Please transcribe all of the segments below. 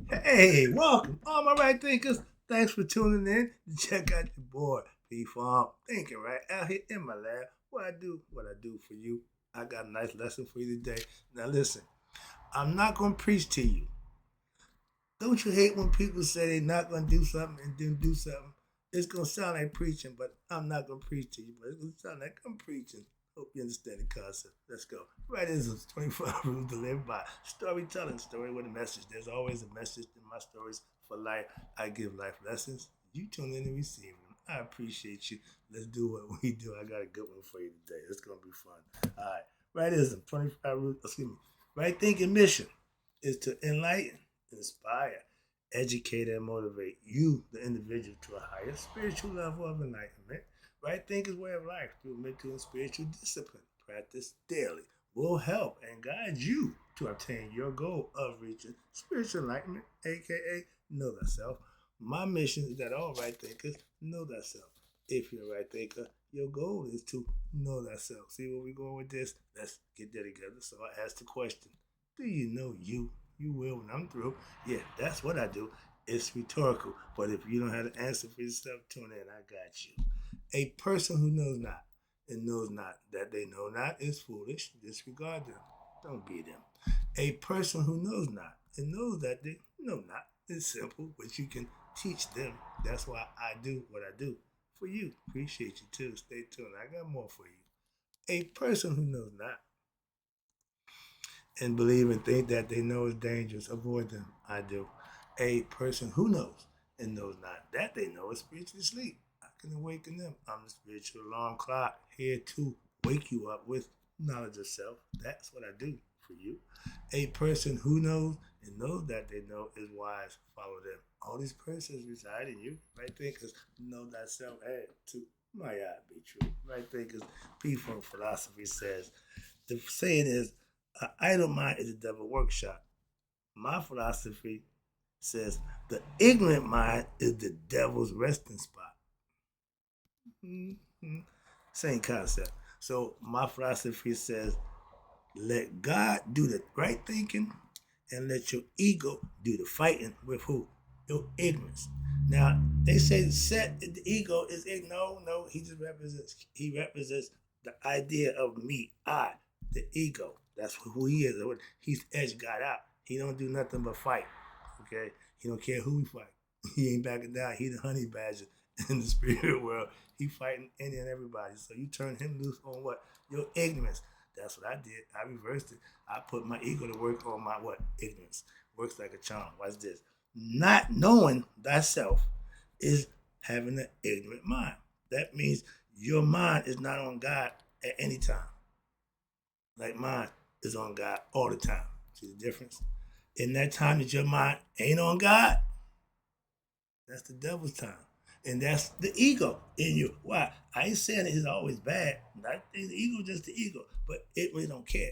Hey, welcome, all my right thinkers. Thanks for tuning in to check out your boy, P Farm. Thinking right out here in my lab. What I do for you. I got a nice lesson for you today. Now listen, I'm not gonna preach to you. Don't you hate when people say they're not gonna do something and then do something? It's gonna sound like preaching, but I'm not gonna preach to you. But it's gonna sound like I'm preaching. Hope you understand the concept. Let's go. Right is 25 rules to live by. Storytelling, story with a message. There's always a message in my stories for life. I give life lessons. You tune in and receive them. I appreciate you. Let's do what we do. I got a good one for you today. It's gonna be fun. All right. Rightism, 25 rules. Excuse me. Right thinking mission is to enlighten, inspire, educate, and motivate you, the individual, to a higher spiritual level of enlightenment. Right thinking way of life through mental and spiritual discipline. Practice daily will help and guide you to obtain your goal of reaching spiritual enlightenment, aka know thyself. My mission is that all right thinkers know thyself. If you're a right thinker, your goal is to know thyself. See where we're going with this? Let's get that together. So I asked the question, do you know you? You will when I'm through. Yeah, that's what I do. It's rhetorical. But if you don't have the answer for yourself, tune in. I got you. A person who knows not and knows not that they know not is foolish. Disregard them. Don't be them. A person who knows not and knows that they know not is simple, but you can teach them. That's why I do what I do for you. Appreciate you too. Stay tuned. I got more for you. A person who knows not and believe and think that they know is dangerous, avoid them. I do. A person who knows and knows not that they know is spiritually asleep. I can awaken them. I'm the spiritual alarm clock here to wake you up with knowledge of self. That's what I do for you. A person who knows and knows that they know is wise. Follow them. All these persons reside in you. Right thinkers know thyself. Add to my eye be true. Right thinkers. P from philosophy says the saying is an idle mind is a devil workshop. My philosophy says the ignorant mind is the devil's resting spot. Mm-hmm. Same concept. So my philosophy says let God do the right thinking and let your ego do the fighting with who? Your ignorance. Now they say set the ego is no, he represents the idea of me, I, the ego. That's who he is. He's edge God out. He don't do nothing but fight. Okay? He don't care who we fight. He ain't backing down. He the honey badger in the spirit world. He fighting any and everybody. So you turn him loose on what? Your ignorance. That's what I did. I reversed it. I put my ego to work on my what? Ignorance. Works like a charm. Watch this. Not knowing thyself is having an ignorant mind. That means your mind is not on God at any time. Like mine is on God all the time. See the difference? In that time that your mind ain't on God, that's the devil's time. And that's the ego in you. Why? I ain't saying it's always bad. I think the ego is just the ego, but it really don't care.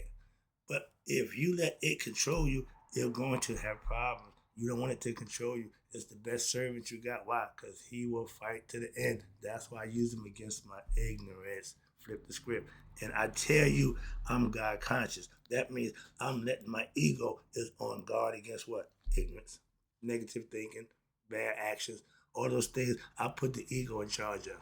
But if you let it control you, you're going to have problems. You don't want it to control you. It's the best servant you got. Why? Because he will fight to the end. That's why I use him against my ignorance. Flip the script. And I tell you, I'm God conscious. That means I'm letting my ego is on guard against what? Ignorance, negative thinking, bad actions, all those things. I put the ego in charge of.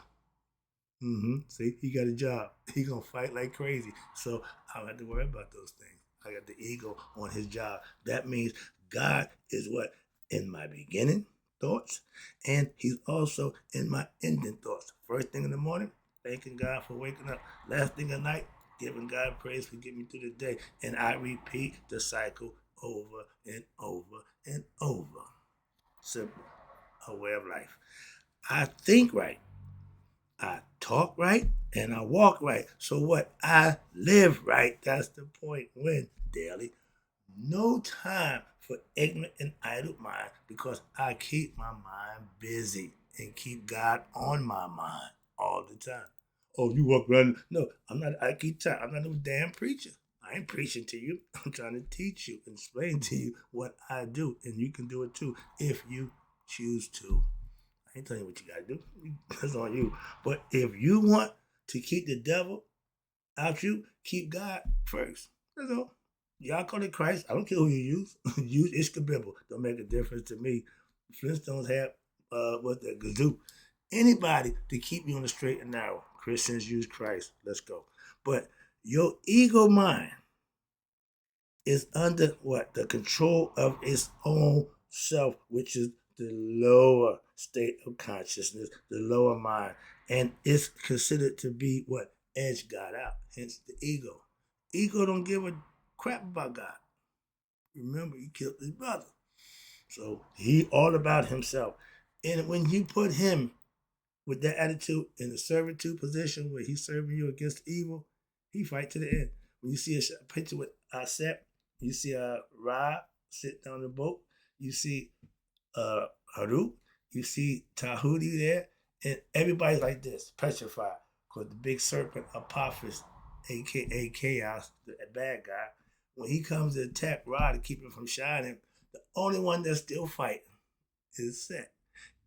See, he got a job. He gonna fight like crazy. So I don't have to worry about those things. I got the ego on his job. That means God is what? In my beginning thoughts, and he's also in my ending thoughts. First thing in the morning, thanking God for waking up. Last thing at night, giving God praise for getting me through the day. And I repeat the cycle over and over and over. Simple. A way of life. I think right. I talk right and I walk right. So what? I live right. That's the point. When daily, no time for ignorant and idle mind because I keep my mind busy and keep God on my mind all the time. Oh, you walk around? No, I'm not. I keep time. I'm not no damn preacher. I ain't preaching to you. I'm trying to teach you, explain to you what I do, and you can do it too if you choose to. I ain't telling you what you gotta do. That's on you. But if you want to keep the devil out you, keep God first. That's all. Y'all call it Christ. I don't care who you use. Use Ishkabibble. Don't make a difference to me. Flintstones have what the gazoo. Anybody to keep you on the straight and narrow. Christians use Christ. Let's go. But your ego mind is under what? The control of its own self, which is the lower state of consciousness, the lower mind. And it's considered to be what? Edge God out. Hence the ego. Ego don't give a crap about God. Remember, he killed his brother. So he all about himself. And when you put him with that attitude in the servitude position where he's serving you against evil, he fight to the end. When you see a picture with Asep, you see Ra sitting on the boat, you see Haruk, you see Tahuti there, and everybody's like this, petrified, because the big serpent Apophis, aka Chaos, the bad guy, when he comes to attack Ra to keep him from shining, the only one that's still fighting is Set.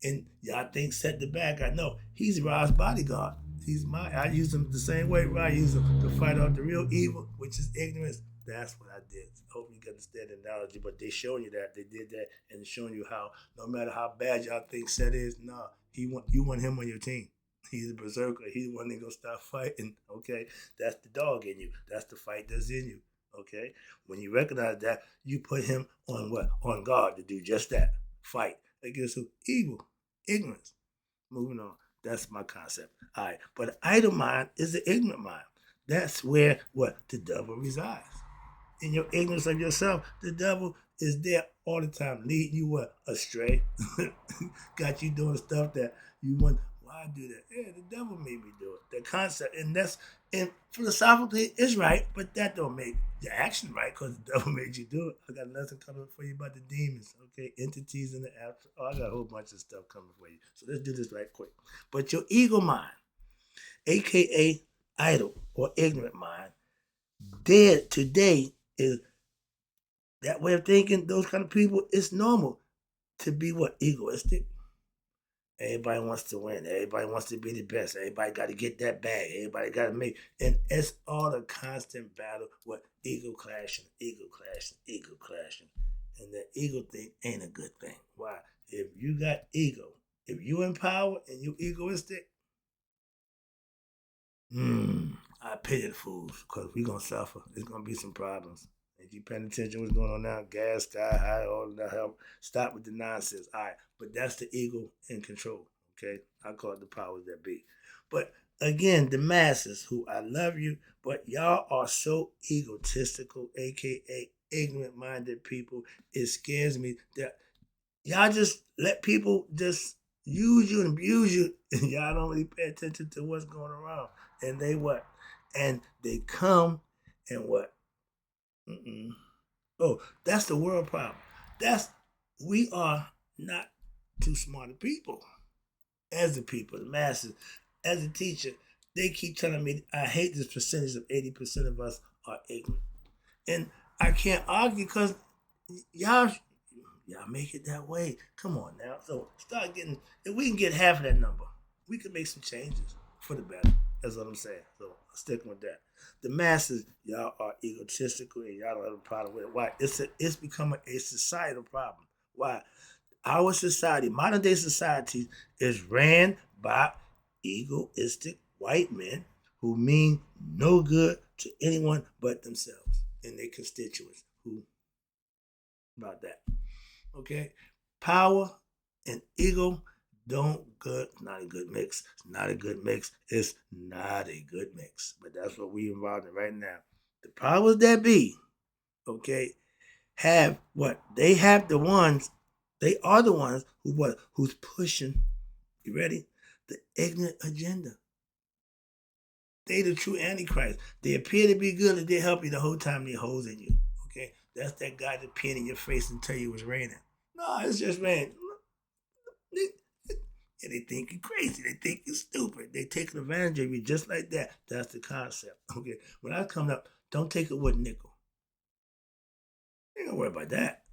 And y'all think Set the bad guy. No, he's Ra's bodyguard. I use him the same way Ra used him to fight off the real evil, which is ignorance. That's what I did. I hope you can understand the analogy, but they showing you that. They did that and showing you how no matter how bad y'all think Set is, you want him on your team. He's a berserker. He's the one that gonna stop fighting. Okay, that's the dog in you. That's the fight that's in you. Okay, when you recognize that, you put him on what? On guard to do just that. Fight against evil, ignorance. Moving on. That's my concept. All right, but the idle mind is the ignorant mind. That's where what? The devil resides. In your ignorance of yourself, the devil is there all the time, leading you what? Astray. Got you doing stuff that you want. Why do that? Yeah, the devil made me do it. The concept, and philosophically it's right, but that don't make the action right because the devil made you do it. I got a lesson coming for you about the demons, okay? Entities in the after. Oh, I got a whole bunch of stuff coming for you. So let's do this right quick. But your ego mind, aka idle or ignorant mind, dead today is that way of thinking. Those kind of people, it's normal to be what? Egoistic. Everybody wants to win. Everybody wants to be the best. Everybody got to get that bag. Everybody got to make. And it's all a constant battle with ego clashing. And the ego thing ain't a good thing. Why? If you got ego, if you in power and you egoistic, I pity the fools because we going to suffer. There's going to be some problems. If you paying attention what's going on now, gas, sky high, all that help. Stop with the nonsense. All right. But that's the ego in control. Okay. I call it the powers that be. But again, the masses who I love you, but y'all are so egotistical, aka ignorant minded people. It scares me that y'all just let people just use you and abuse you, and y'all don't really pay attention to what's going around. And they what? And they come and what? Oh, that's the world problem. We are not too smart of people. As the people, the masses, as a teacher, they keep telling me I hate this percentage of 80% of us are ignorant. And I can't argue because y'all make it that way. Come on now. So start getting, if we can get half of that number, we can make some changes for the better. That's what I'm saying. So I'll stick with that. The masses, y'all are egotistical and y'all don't have a problem with it. Why? It's become a societal problem. Why? Our society, modern day society, is ran by egoistic white men who mean no good to anyone but themselves and their constituents. Who about that? Okay? Power and ego not a good mix. It's not a good mix. It's not a good mix. But that's what we involved in right now. The powers that be, okay, have what? They are the ones who's pushing, you ready? The ignorant agenda. They the true antichrist. They appear to be good and they help you the whole time they're holes in you. Okay? That's that guy that peeing in your face and tell you it's raining. No, it's just rain. And they think you're crazy. They think you're stupid. They taking advantage of you just like that. That's the concept. Okay. When I come up, don't take it with nickel. You ain't gonna worry about that.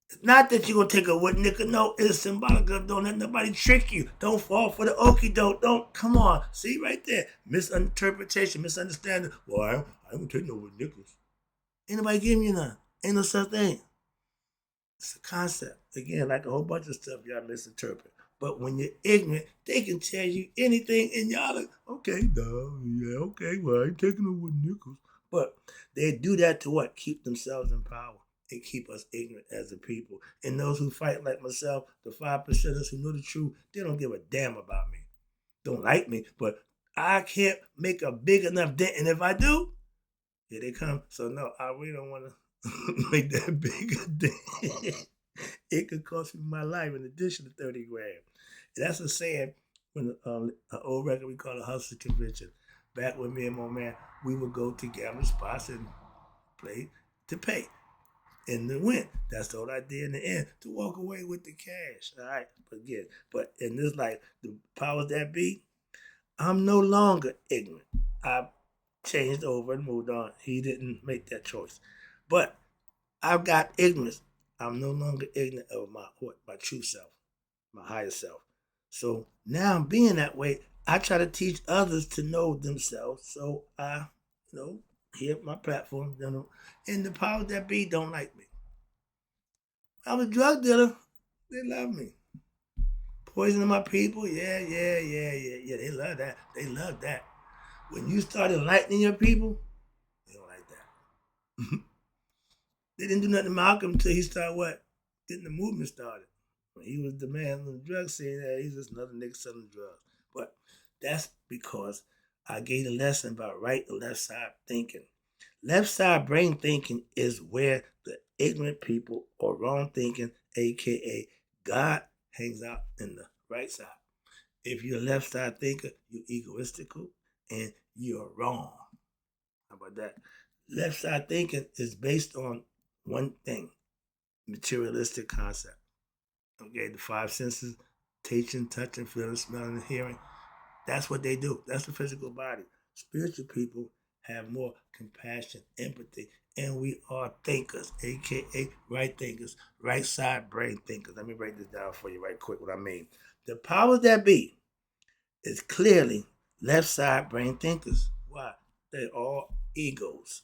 It's not that you're gonna take a wood nickel. No, it's symbolic of don't let nobody trick you. Don't fall for the okie doke. Don't come on. See right there. Misinterpretation, misunderstanding. Well, I ain't gonna take no wood nickels. Ain't nobody giving you none. Ain't no such thing. It's a concept. Again, like a whole bunch of stuff y'all misinterpret. But when you're ignorant, they can tell you anything, and y'all like, okay, no, yeah, okay, well, I ain't taking no with nickels. But they do that to what? Keep themselves in power and keep us ignorant as a people. And those who fight like myself, the 5%ers who know the truth, they don't give a damn about me. Don't like me, but I can't make a big enough dent. And if I do, here they come. So no, I really don't want to make that big a dent. It could cost me my life in addition to 30 grand. And that's a saying when an old record we call a hustle convention. Back when me and my man, we would go to gambling spots and play to pay and to win. That's the whole idea in the end, to walk away with the cash. All right, but in this life, the powers that be, I'm no longer ignorant. I changed over and moved on. He didn't make that choice. But I've got ignorance. I'm no longer ignorant of my true self, my higher self. So now being that way, I try to teach others to know themselves. So I, here my platform, and the powers that be don't like me. I'm a drug dealer. They love me. Poisoning my people, yeah. They love that. They love that. When you start enlightening your people, they don't like that. They didn't do nothing to Malcolm until he started getting the movement started. When he was the man on the drug scene, he's just another nigga selling drugs. But that's because I gave a lesson about right and left side thinking. Left side brain thinking is where the ignorant people or wrong thinking, aka God, hangs out in the right side. If you're a left side thinker, you're egoistical and you're wrong. How about that? Left side thinking is based on one thing, materialistic concept. Okay, the five senses, tasting, touching, feeling, smelling, and hearing. That's what they do. That's the physical body. Spiritual people have more compassion, empathy, and we are thinkers, aka right thinkers, right side brain thinkers. Let me break this down for you right quick what I mean. The powers that be is clearly left side brain thinkers. Why? They're all egos.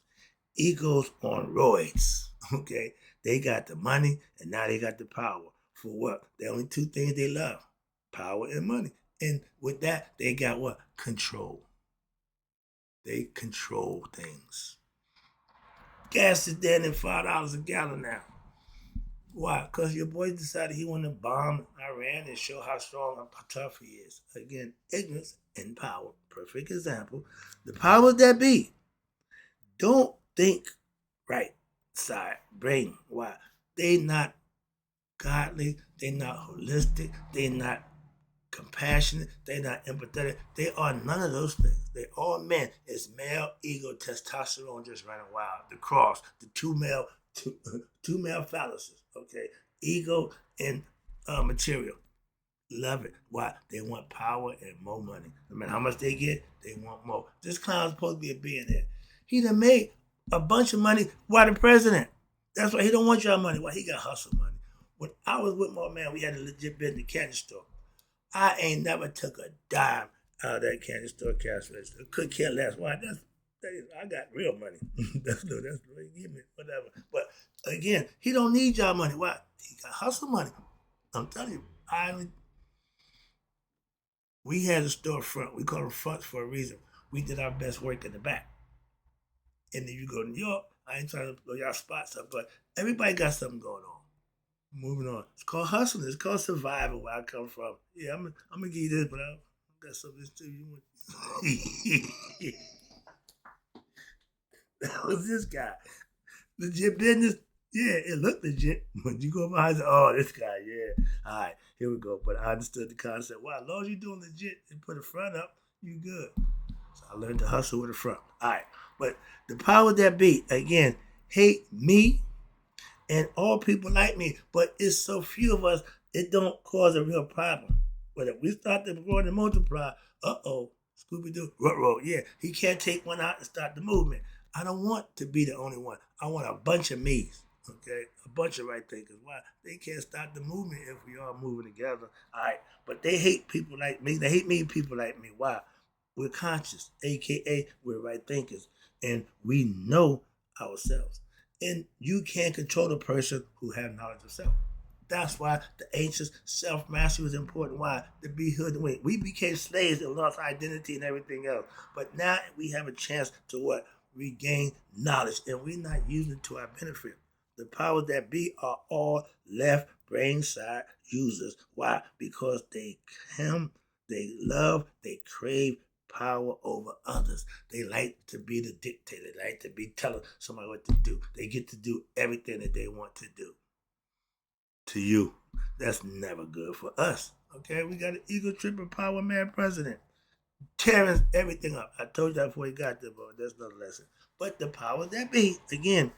Egos on roids. Okay? They got the money and now they got the power. For what? The only two things they love. Power and money. And with that, they got what? Control. They control things. Gas is down at $5 a gallon now. Why? Because your boy decided he wanted to bomb Iran and show how strong and tough he is. Again, ignorance and power. Perfect example. The powers that be don't think right side brain. Why? They not godly. They not holistic. They not compassionate. They not empathetic. They are none of those things. They all men. It's male ego, testosterone just running wild. The cross, the two male phalluses. Okay, ego and material. Love it. Why? They want power and more money. No matter how much they get, they want more. This clown's supposed to be a billionaire. He done made a bunch of money while the president. That's why he don't want y'all money. Why? He got hustle money. When I was with my man, we had a legit business candy store. I ain't never took a dime out of that candy store cash register. Could care less. Why? I got real money. that's the way he give me, whatever. But again, he don't need y'all money. Why? He got hustle money. I'm telling you, we had a store front. We call them fronts for a reason. We did our best work in the back. And then you go to New York, I ain't trying to blow y'all spots up, but everybody got something going on. Moving on. It's called hustling. It's called survival where I come from. Yeah, I'm gonna give you this, but I got something to you want. That was this guy. Legit business. Yeah, it looked legit. When you go behind, oh, this guy, yeah. All right, here we go. But I understood the concept. Wow, as long as you're doing legit and put a front up, you good. So I learned to hustle with a front. All right, but the power that be, again, hate me and all people like me, but it's so few of us, it don't cause a real problem. But if we start to grow and multiply, Scooby-Doo, ruh-roh, yeah, he can't take one out and start the movement. I don't want to be the only one. I want a bunch of me's, okay? A bunch of right thinkers. Why? They can't start the movement if we all moving together. All right, but they hate people like me. They hate me and people like me. Why? We're conscious, a.k.a. we're right thinkers, and we know ourselves. And you can't control the person who has knowledge of self. That's why the ancients self-mastery was important. Why? To be hood and win. We became slaves and lost identity and everything else. But now we have a chance to what? Regain knowledge. And we're not using it to our benefit. The powers that be are all left brain side users. Why? Because they love, they crave power over others. They like to be the dictator. They like to be telling somebody what to do. They get to do everything that they want to do to you. That's never good for us. Okay, we got an ego tripping power mad president tearing everything up. I told you that before he got there, but that's another lesson. But the powers that be, again,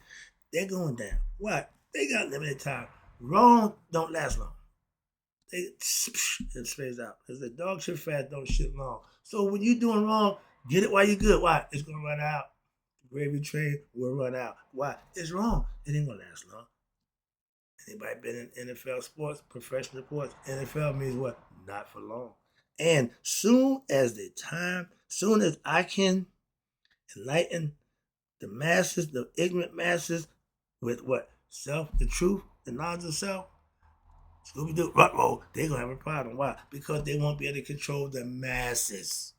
they're going down. Why? They got limited time. Wrong don't last long. They it sprays out. Because the dog shit fast don't shit long. So when you're doing wrong, get it while you're good. Why? It's gonna run out. The gravy train will run out. Why? It's wrong. It ain't gonna last long. Anybody been in NFL sports, professional sports? NFL means what? Not for long. And soon as I can enlighten the masses, the ignorant masses, with what? Self, the truth, the knowledge of self, Scooby Doo, Rutro, they're gonna have a problem. Why? Because they won't be able to control the masses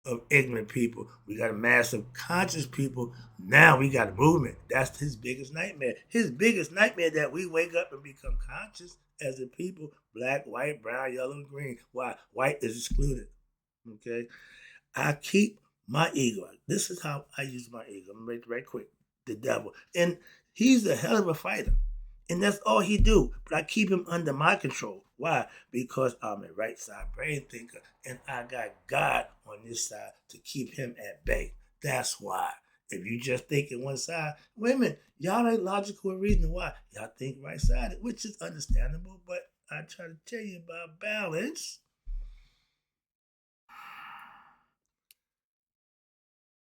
of ignorant people. We got a mass of conscious people. Now we got a movement. That's his biggest nightmare. His biggest nightmare that we wake up and become conscious as a people, black, white, brown, yellow, and green. Why? White is excluded. Okay? I keep my ego. This is how I use my ego. I'm right quick. The devil. And he's a hell of a fighter. And that's all he do. But I keep him under my control. Why? Because I'm a right side brain thinker. And I got God on this side to keep him at bay. That's why. If you just thinking one side, women, y'all ain't logical reason why. Y'all think right sided, which is understandable. But I try to tell you about balance.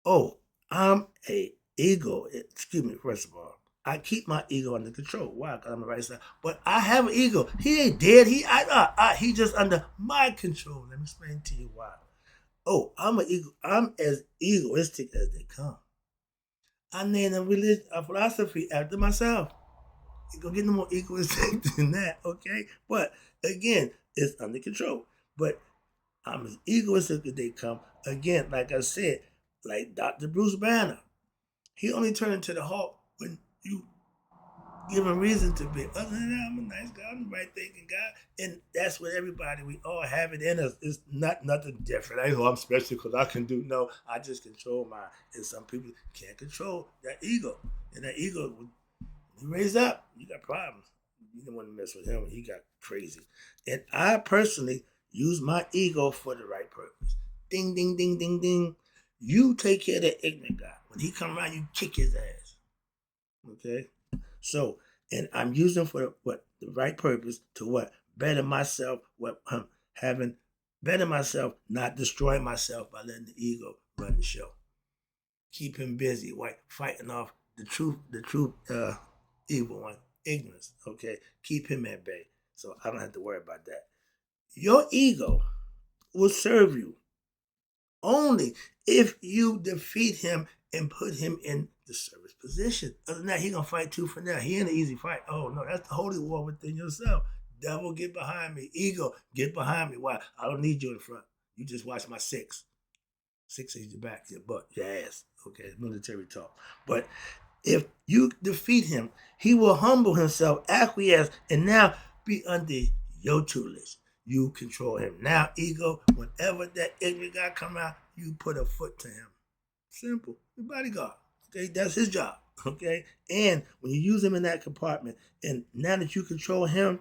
Oh, I'm a ego. Excuse me, first of all. I keep my ego under control. Why? Because I'm the right side. But I have an ego. He ain't dead. He just under my control. Let me explain to you why. Oh, I'm an ego. I'm as egoistic as they come. I named a philosophy after myself. You gonna get no more egoistic than that, okay? But again, it's under control. But I'm as egoistic as they come. Again, like I said, like Dr. Bruce Banner. He only turned into the Hulk when you give him reason to be. Other than that, I'm a nice guy. I'm the right thinking guy. And that's what everybody, we all have it in us. It's not nothing different. I know I'm special because I can do. No, I just control mine. And some people can't control that ego. And that ego, when you raise up, you got problems. You don't want to mess with him. He got crazy. And I personally use my ego for the right purpose. Ding, ding, ding, ding, ding. You take care of that ignorant guy. When he come around, you kick his ass. Okay? So, and I'm using for what? The right purpose to what? Better myself, what having better myself, not destroy myself by letting the ego run the show. Keep him busy, right? Fighting off the truth, evil one, ignorance. Okay? Keep him at bay. So I don't have to worry about that. Your ego will serve you only if you defeat him and put him in the service position. Other than that, he gonna fight tooth and nail. He ain't an easy fight. Oh no, that's the holy war within yourself. Devil, get behind me. Ego, get behind me. Why? I don't need you in front. You just watch my six. Six is your back, your butt, your ass. Okay, military talk. But if you defeat him, he will humble himself, acquiesce, and now be under your tutelage. You control him. Now, ego, whenever that ignorant guy come out, you put a foot to him. Simple. The bodyguard. Okay, that's his job. Okay, and when you use him in that compartment, and now that you control him,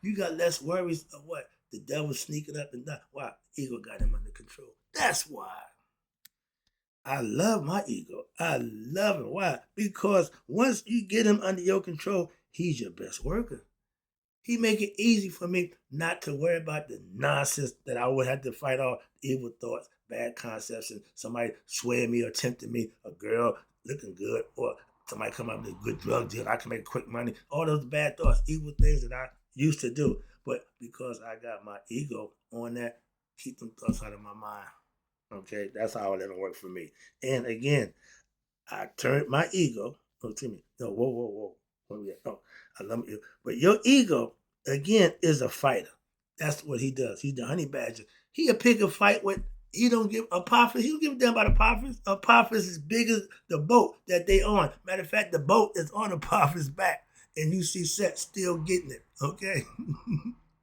you got less worries of what the devil sneaking up and down. Why? Ego got him under control. That's why. I love my ego. I love it. Why? Because once you get him under your control, he's your best worker. He make it easy for me not to worry about the nonsense that I would have to fight off evil thoughts, bad concepts, and somebody swaying me or tempting me, a girl looking good, or somebody come up with a good drug deal, I can make quick money. All those bad thoughts, evil things that I used to do. But because I got my ego on that, keep them thoughts out of my mind. Okay, that's how it'll work for me. And again, I turned my ego. Oh, to me. No, whoa. Where we at? Oh, I love you. But your ego, again, is a fighter. That's what he does. He's the honey badger. He'll pick a fight with, he don't give Apophis. He don't give a damn about Apophis. Apophis is big as the boat that they on. Matter of fact, the boat is on Apophis' back. And you see Seth still getting it. Okay?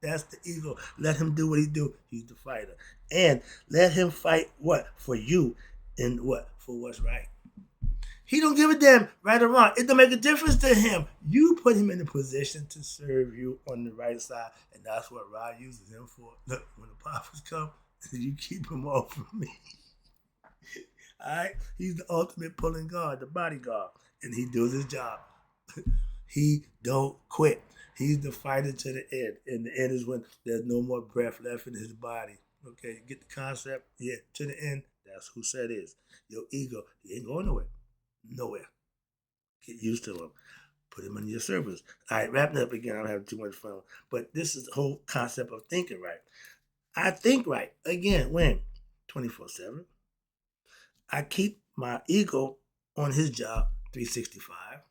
That's the ego. Let him do what he do. He's the fighter. And let him fight what? For you and what? For what's right. He don't give a damn right or wrong. It don't make a difference to him. You put him in a position to serve you on the right side, and that's what Rod uses him for. Look, when the prophets come, you keep him off from me. All right? He's the ultimate pulling guard, the bodyguard, and he does his job. He don't quit. He's the fighter to the end, and the end is when there's no more breath left in his body. Okay, get the concept? Yeah, to the end, that's who Seth is. Your ego, he ain't going nowhere. Nowhere. Get used to him. Put him in your service. All right, wrapping up again. I'm having too much fun. But this is the whole concept of thinking right. I think right. Again, when? 24/7. I keep my ego on his job 365.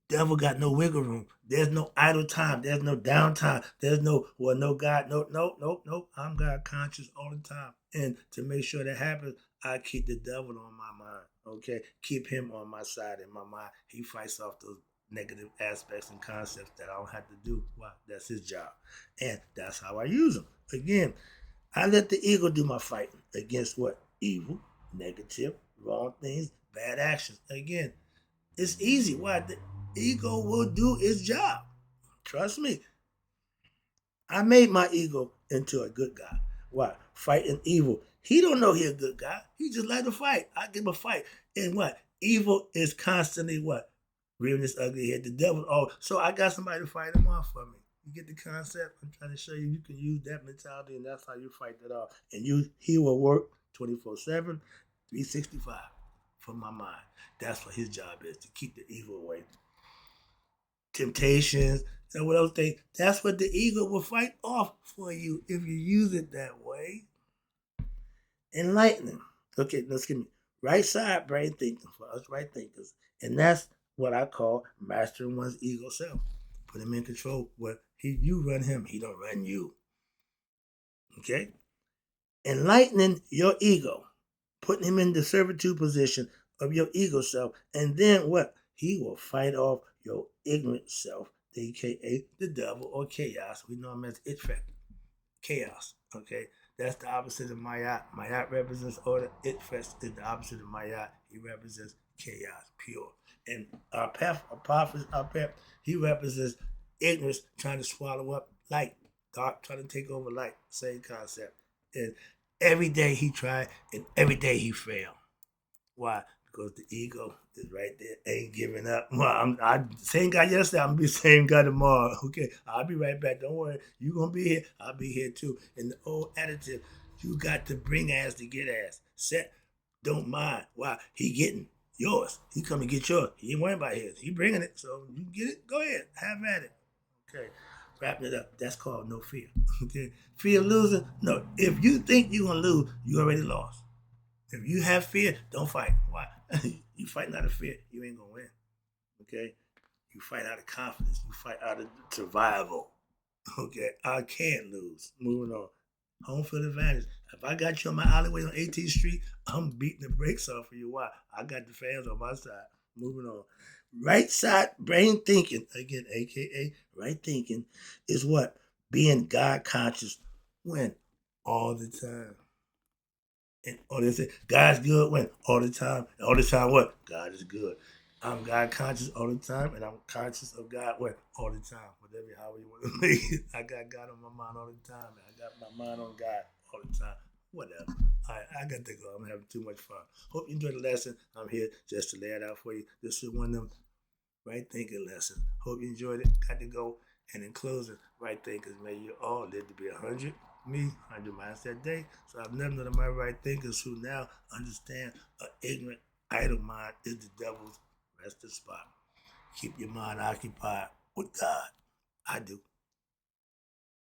Devil got no wiggle room. There's no idle time. There's no downtime. There's no, well, no God. Nope. I'm God conscious all the time. And to make sure that happens, I keep the devil on my mind. Okay? Keep him on my side in my mind. He fights off those negative aspects and concepts that I don't have to do. Why? That's his job. And that's how I use him. Again, I let the ego do my fighting against what? Evil, negative, wrong things, bad actions. Again, it's easy. Why? The ego will do its job. Trust me. I made my ego into a good guy. Why? Fighting evil. He don't know he a good guy. He just like to fight. I give him a fight. And what? Evil is constantly what? Rearing his ugly head. The devil. Oh, so I got somebody to fight him off for me. You get the concept? I'm trying to show you can use that mentality, and that's how you fight that off. And he will work 24/7, 365 for my mind. That's what his job is, to keep the evil away. Temptations and what else that's what the ego will fight off for you if you use it that way. Enlightening. Okay, let's give me right side brain thinking for us right thinkers. And that's what I call mastering one's ego self. Put him in control. You run him, he don't run you. Okay? Enlightening your ego. Putting him in the servitude position of your ego self. And then what? He will fight off your ignorant self, aka the devil or chaos. We know him as it factor. Chaos. Okay? That's the opposite of Mayat. Mayat represents order. Itfest is the opposite of Mayat. He represents chaos, pure. And Apophis, he represents ignorance trying to swallow up light. Dark trying to take over light. Same concept. And every day he tried, and every day he failed. Why? Because the ego is right there, ain't giving up. Well, I same guy yesterday, I'm gonna be the same guy tomorrow. Okay, I'll be right back. Don't worry, you gonna be here, I'll be here too. And the old attitude, you got to bring ass to get ass. Set, don't mind. Why? He getting yours. He come to get yours. He ain't worrying about his. He bringing it, so you get it. Go ahead, have at it. Okay, wrapping it up. That's called no fear. Okay, fear of losing. No, if you think you're gonna lose, you already lost. If you have fear, don't fight. Why? You fighting out of fear, you ain't gonna win. Okay? You fight out of confidence. You fight out of survival. Okay? I can't lose. Moving on. Home field advantage. If I got you on my alleyway on 18th Street, I'm beating the brakes off of you. Why? I got the fans on my side. Moving on. Right side brain thinking, again, aka right thinking, is what? Being God conscious when? All the time. And they say God's good when? All the time. And all the time what? God is good. I'm God conscious all the time, and I'm conscious of God when? All the time. Whatever, however you want to make it. I got God on my mind all the time. And I got my mind on God all the time. Whatever. All right, I got to go. I'm having too much fun. Hope you enjoyed the lesson. I'm here just to lay it out for you. This is one of them right thinking lessons. Hope you enjoyed it. Got to go. And in closing, right thinkers, may you all live to be 100. Me, 100 miles that day. So I've never known of my right thinkers who now understand an ignorant, idle mind is the devil's resting spot. Keep your mind occupied with God. I do.